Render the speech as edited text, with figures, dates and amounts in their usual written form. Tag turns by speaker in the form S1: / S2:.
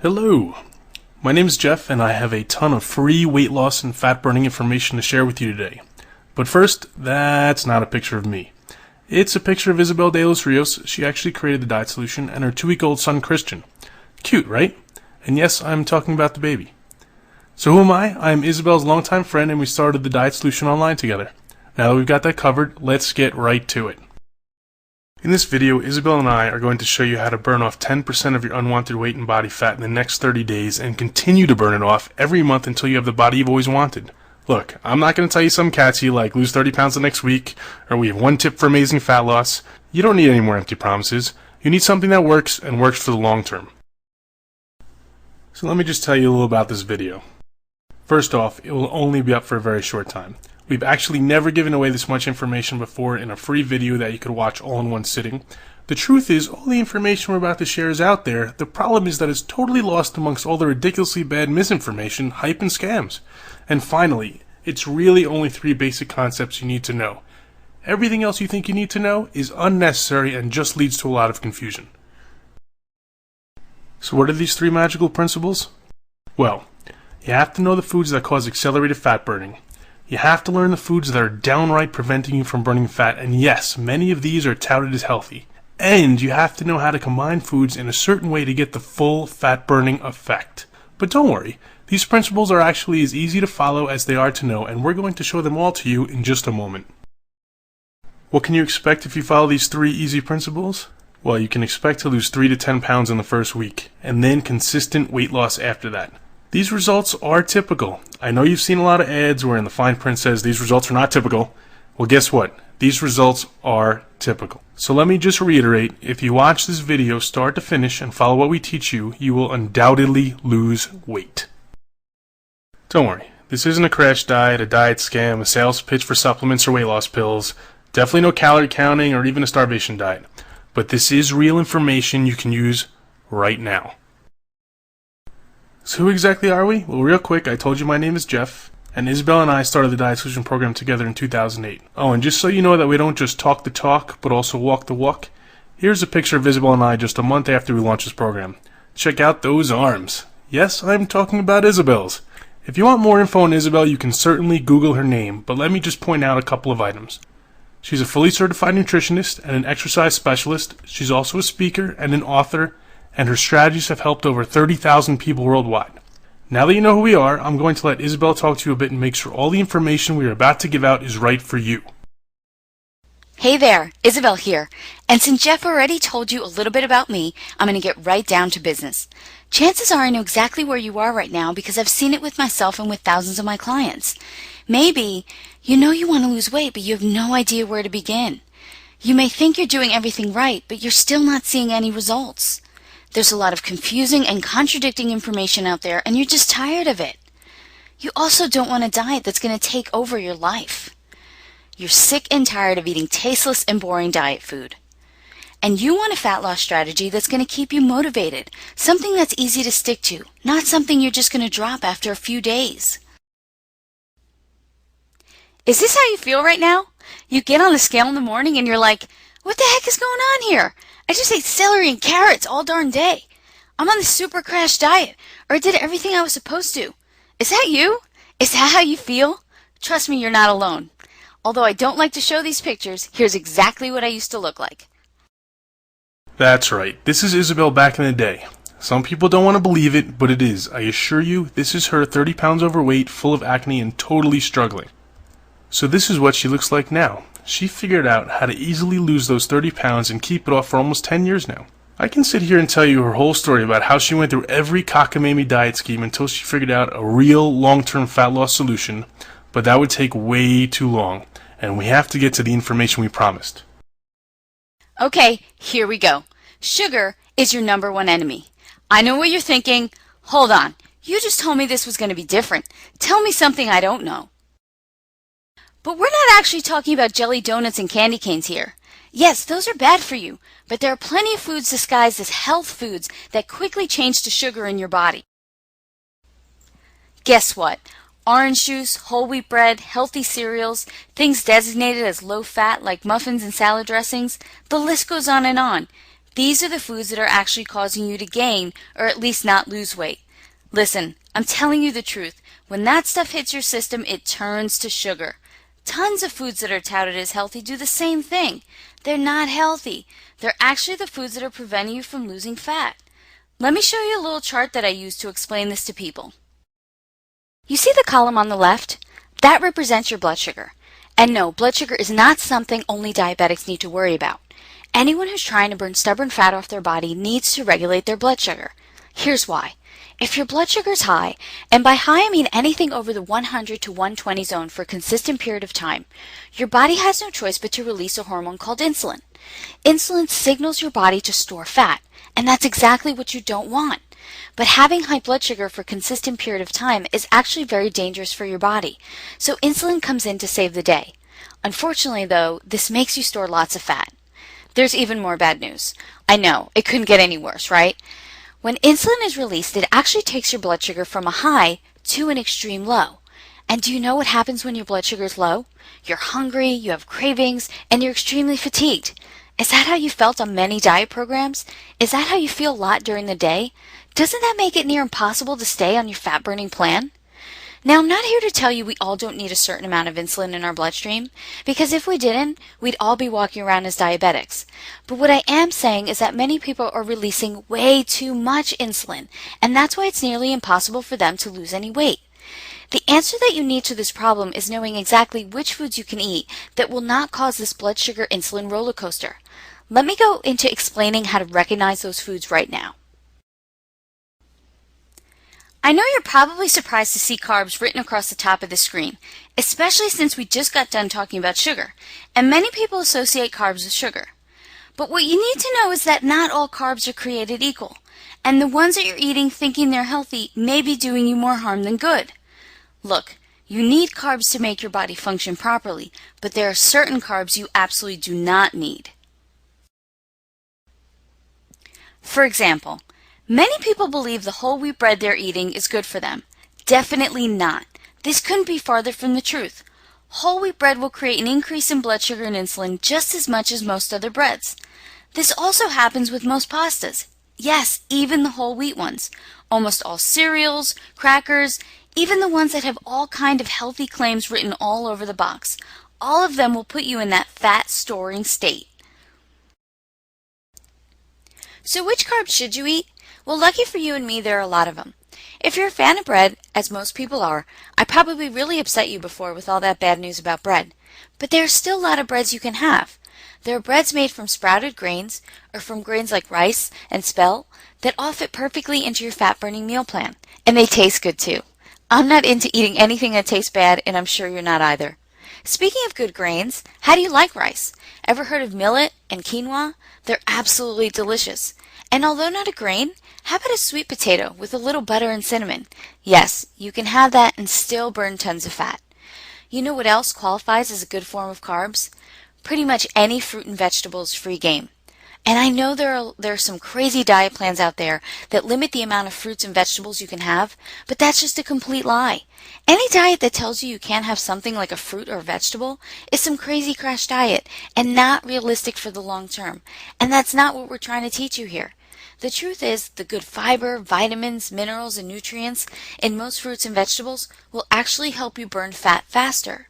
S1: Hello, my name is Jeff and I have a ton of free weight loss and fat burning information to share with you today. But first, that's not a picture of me. It's a picture of Isabel de los Rios. She actually created the diet solution, and her 2-week-old son Christian. Cute, right? And yes, I'm talking about the baby. So who am I? I'm Isabel's longtime friend and we started the diet solution online together. Now that we've got that covered, let's get right to it. In this video, Isabel and I are going to show you how to burn off 10% of your unwanted weight and body fat in the next 30 days and continue to burn it off every month until you have the body you've always wanted. Look, I'm not going to tell you some catchy like lose 30 pounds the next week, or we have one tip for amazing fat loss. You don't need any more empty promises. You need something that works and works for the long term. So let me just tell you a little about this video. First off, it will only be up for a very short time. We've actually never given away this much information before in a free video that you could watch all in one sitting. The truth is, all the information we're about to share is out there. The problem is that it's totally lost amongst all the ridiculously bad misinformation, hype, and scams. And finally, it's really only 3 basic concepts you need to know. Everything else you think you need to know is unnecessary and just leads to a lot of confusion. So what are these 3 magical principles? Well, you have to know the foods that cause accelerated fat burning. You have to learn the foods that are downright preventing you from burning fat, and yes, many of these are touted as healthy. And you have to know how to combine foods in a certain way to get the full fat burning effect. But don't worry, these principles are actually as easy to follow as they are to know, and we're going to show them all to you in just a moment. What can you expect if you follow these 3 easy principles? Well, you can expect to lose 3 to 10 pounds in the first week, and then consistent weight loss after that. These results are typical. I know you've seen a lot of ads where in the fine print says these results are not typical. Well, guess what? These results are typical. So let me just reiterate, if you watch this video start to finish and follow what we teach you, you will undoubtedly lose weight. Don't worry, this isn't a crash diet, a diet scam, a sales pitch for supplements or weight loss pills, definitely no calorie counting or even a starvation diet. But this is real information you can use right now. So who exactly are we? Well, real quick, I told you my name is Jeff, and Isabel and I started the Diet Solution program together in 2008. Oh, and just so you know that we don't just talk the talk, but also walk the walk, here's a picture of Isabel and I just a month after we launched this program. Check out those arms. Yes, I'm talking about Isabel's. If you want more info on Isabel, you can certainly Google her name, but let me just point out a couple of items. She's a fully certified nutritionist and an exercise specialist. She's also a speaker and an author, and her strategies have helped over 30,000 people worldwide. Now that you know who we are, I'm going to let Isabel talk to you a bit and make sure all the information we are about to give out is right for you.
S2: Hey there, Isabel here. And since Jeff already told you a little bit about me, I'm going to get right down to business. Chances are I know exactly where you are right now because I've seen it with myself and with thousands of my clients. Maybe you know you want to lose weight, but you have no idea where to begin. You may think you're doing everything right, but you're still not seeing any results. There's a lot of confusing and contradicting information out there, and you're just tired of it. You also don't want a diet that's going to take over your life. You're sick and tired of eating tasteless and boring diet food. And you want a fat loss strategy that's going to keep you motivated, something that's easy to stick to, not something you're just going to drop after a few days. Is this how you feel right now? You get on the scale in the morning and you're like, what the heck is going on here? I just ate celery and carrots all darn day. I'm on the super crash diet, or I did everything I was supposed to. Is that you? Is that how you feel? Trust me, you're not alone. Although I don't like to show these pictures, here's exactly what I used to look like.
S1: That's right, this is Isabel back in the day. Some people don't want to believe it, but it is. I assure you, this is her 30 pounds overweight, full of acne, and totally struggling. So this is what she looks like now. She figured out how to easily lose those 30 pounds and keep it off for almost 10 years now. I can sit here and tell you her whole story about how she went through every cockamamie diet scheme until she figured out a real long-term fat loss solution, but that would take way too long, and we have to get to the information we promised.
S2: Okay, here we go. Sugar is your #1 enemy. I know what you're thinking. Hold on, you just told me this was going to be different. Tell me something I don't know. But we're not actually talking about jelly donuts and candy canes here. Yes, those are bad for you, but there are plenty of foods disguised as health foods that quickly change to sugar in your body. Guess what? Orange juice, whole wheat bread, healthy cereals, things designated as low fat like muffins and salad dressings, the list goes on and on. These are the foods that are actually causing you to gain, or at least not lose weight. Listen, I'm telling you the truth. When that stuff hits your system, it turns to sugar. Tons of foods that are touted as healthy do the same thing. They're not healthy. They're actually the foods that are preventing you from losing fat. Let me show you a little chart that I use to explain this to people. You see the column on the left? That represents your blood sugar. And no, blood sugar is not something only diabetics need to worry about. Anyone who's trying to burn stubborn fat off their body needs to regulate their blood sugar. Here's why. If your blood sugar is high, and by high I mean anything over the 100 to 120 zone for a consistent period of time, your body has no choice but to release a hormone called insulin. Insulin signals your body to store fat, and that's exactly what you don't want. But having high blood sugar for a consistent period of time is actually very dangerous for your body, so insulin comes in to save the day. Unfortunately though, this makes you store lots of fat. There's even more bad news. I know, it couldn't get any worse, right? When insulin is released, it actually takes your blood sugar from a high to an extreme low. And do you know what happens when your blood sugar is low? You're hungry, you have cravings, and you're extremely fatigued. Is that how you felt on many diet programs? Is that how you feel a lot during the day? Doesn't that make it near impossible to stay on your fat-burning plan? Now, I'm not here to tell you we all don't need a certain amount of insulin in our bloodstream, because if we didn't, we'd all be walking around as diabetics. But what I am saying is that many people are releasing way too much insulin, and that's why it's nearly impossible for them to lose any weight. The answer that you need to this problem is knowing exactly which foods you can eat that will not cause this blood sugar insulin roller coaster. Let me go into explaining how to recognize those foods right now. I know you're probably surprised to see carbs written across the top of the screen, especially since we just got done talking about sugar, and many people associate carbs with sugar. But what you need to know is that not all carbs are created equal, and the ones that you're eating thinking they're healthy may be doing you more harm than good. Look, you need carbs to make your body function properly, but there are certain carbs you absolutely do not need. For example, many people believe the whole wheat bread they're eating is good for them. Definitely not. This couldn't be farther from the truth. Whole wheat bread will create an increase in blood sugar and insulin just as much as most other breads. This also happens with most pastas. Yes, even the whole wheat ones. Almost all cereals, crackers, even the ones that have all kind of healthy claims written all over the box. All of them will put you in that fat storing state. So which carbs should you eat? Well, lucky for you and me, there are a lot of them. If you're a fan of bread, as most people are, I probably really upset you before with all that bad news about bread. But there are still a lot of breads you can have. There are breads made from sprouted grains, or from grains like rice and spelt, that all fit perfectly into your fat-burning meal plan. And they taste good too. I'm not into eating anything that tastes bad, and I'm sure you're not either. Speaking of good grains, how do you like rice? Ever heard of millet and quinoa? They're absolutely delicious. And although not a grain, how about a sweet potato with a little butter and cinnamon? Yes, you can have that and still burn tons of fat. You know what else qualifies as a good form of carbs? Pretty much any fruit and vegetable is free game. And I know there are some crazy diet plans out there that limit the amount of fruits and vegetables you can have, but that's just a complete lie. Any diet that tells you you can't have something like a fruit or vegetable is some crazy crash diet and not realistic for the long term. And that's not what we're trying to teach you here. The truth is, the good fiber, vitamins, minerals, and nutrients in most fruits and vegetables will actually help you burn fat faster.